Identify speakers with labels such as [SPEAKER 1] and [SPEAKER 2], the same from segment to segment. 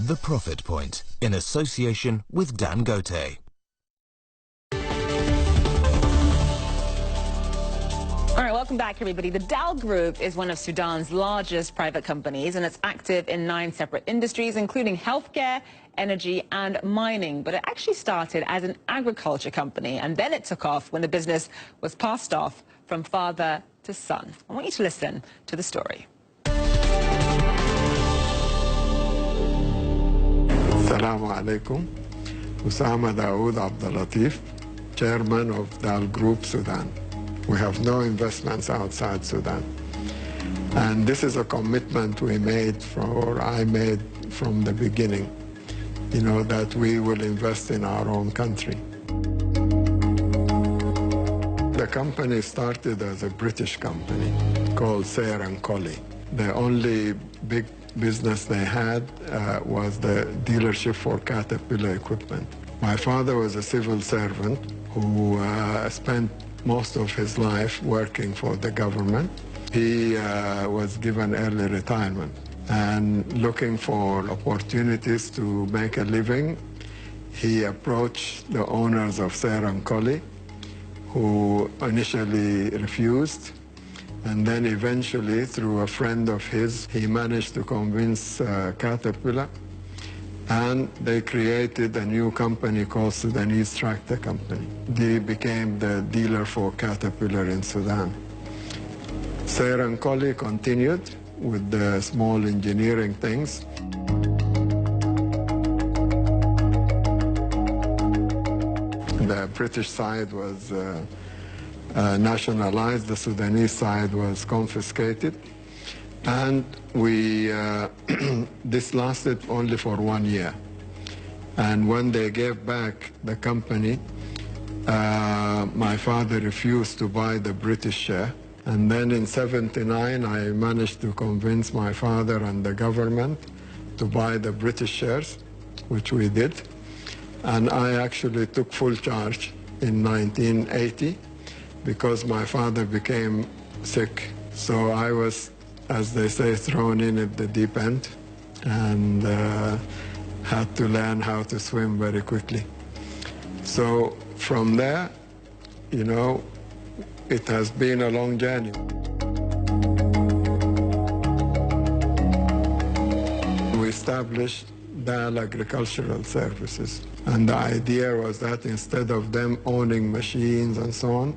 [SPEAKER 1] The Profit Point, in association with Dangote.
[SPEAKER 2] All right, welcome back, everybody. The Dow Group is one of Sudan's largest private companies, and it's active in 9 separate industries, including healthcare, energy, and mining. But it actually started as an agriculture company, and then it took off when the business was passed off from father to son. I want you to listen to the story.
[SPEAKER 3] Assalamu alaikum. Usama Daoud Abdulatif, chairman of Dow Group Sudan. We have no investments outside Sudan. And this is a commitment we made, I made from the beginning, you know, that we will invest in our own country. The company started as a British company called Sayer & Colley. The only big business they had was the dealership for Caterpillar equipment. My father was a civil servant who spent most of his life working for the government. He was given early retirement and looking for opportunities to make a living. He approached the owners of Sayer & Colley, who initially refused, and then eventually, through a friend of his, he managed to convince Caterpillar, and they created a new company called Sudanese Tractor Company. They became the dealer for Caterpillar in Sudan. Sayer & Colley continued with the small engineering things. The British side was nationalized, the Sudanese side was confiscated. And this lasted only for 1 year. And when they gave back the company, my father refused to buy the British share. And then in '79, I managed to convince my father and the government to buy the British shares, which we did. And I actually took full charge in 1980 because my father became sick. So I was, as they say, thrown in at the deep end and had to learn how to swim very quickly. So from there, you know, it has been a long journey. We established Dow Agricultural Services, and the idea was that instead of them owning machines and so on,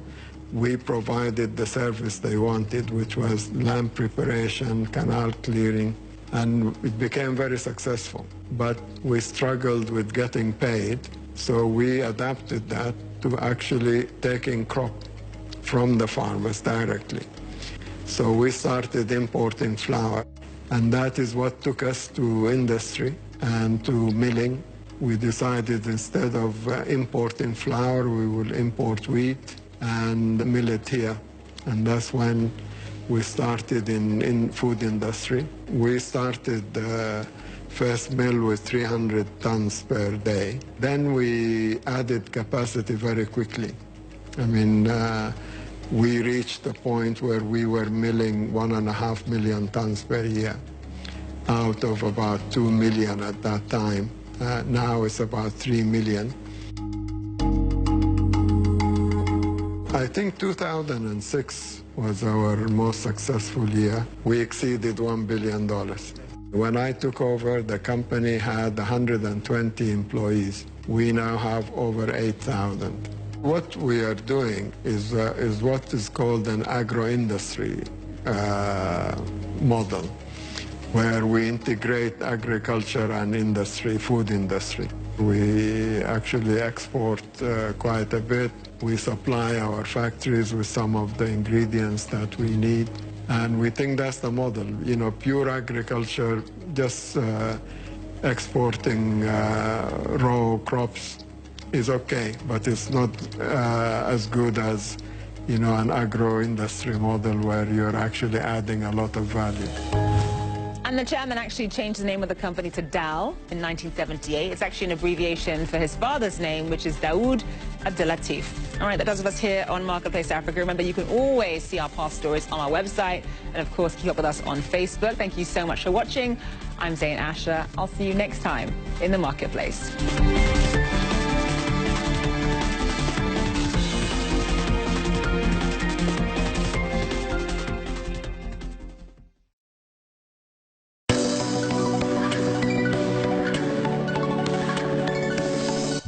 [SPEAKER 3] we provided the service they wanted, which was land preparation, canal clearing, and it became very successful. But we struggled with getting paid, so we adapted that to actually taking crop from the farmers directly. So we started importing flour, and that is what took us to industry and to milling. We decided instead of importing flour, we will import wheat and millet here. And that's when we started in food industry. We started the first mill with 300 tons per day. Then we added capacity very quickly. I mean, we reached a point where we were milling 1.5 million tons per year out of about 2 million at that time. Now it's about 3 million. I think 2006 was our most successful year. We exceeded $1 billion. When I took over, the company had 120 employees. We now have over 8,000. What we are doing is what is called an agro-industry model, where we integrate agriculture and industry, food industry. We actually export quite a bit. We supply our factories with some of the ingredients that we need. And we think that's the model. You know, pure agriculture, just exporting raw crops is okay, but it's not as good as, you know, an agro-industry model where you're actually adding a lot of value.
[SPEAKER 2] And the chairman actually changed the name of the company to DAL in 1978. It's actually an abbreviation for his father's name, which is Daoud Abdelatif. All right, that does it for us here on Marketplace Africa. Remember, you can always see our past stories on our website. And of course, keep up with us on Facebook. Thank you so much for watching. I'm Zain Asher. I'll see you next time in the Marketplace.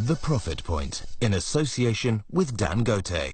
[SPEAKER 1] The Profit Point, in association with Dangote.